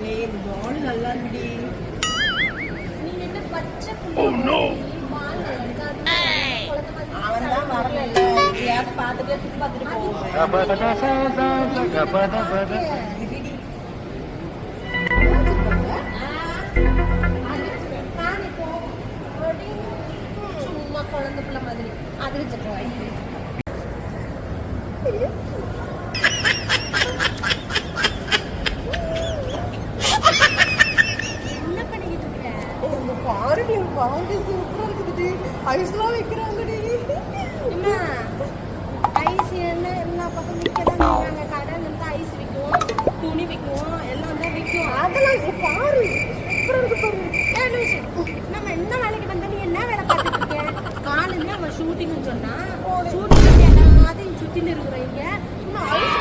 ஏய் இந்த பால் நல்லா இருக்குடி. நீங்க என்ன பச்சை புள்ளி பால் நல்லா இருக்கு. அவன் தான் வரல இல்ல. யாரை பார்த்துட்டே சுத்தி பார்த்துட்டு போவோம். சும்மா குழந்தை பிள்ளை மாதிரி அது வச்சுக்கோ. என்ன பண்ணிக்கிட்டு இருக்க? இந்த பாருடி பாண்டி சூப்பரா இருக்குதுடி. ஐஸ்லாம் வைக்கிறாங்கடி. என்ன ஐஸ் என்ன எல்லா பக்கம் விற்கதான் நாங்க கடையில இருந்து ஐஸ் விற்கும், துணி விற்கும், எல்லாம் தான் விற்கும். அதெல்லாம் இங்க பாரு சூப்பரா இருக்கு பாரு. ஏன் லூசு, நம்ம என்ன வேலைக்கு வந்தா நீ என்ன வேலை பார்த்துட்டு இருக்க? காலையில அவன் ஷூட்டிங்னு சொன்னா ஷூட்டிங் எல்லாத்தையும் சுத்தின்னு இருக்கிறீங்க. இன்னும் ஐஸ்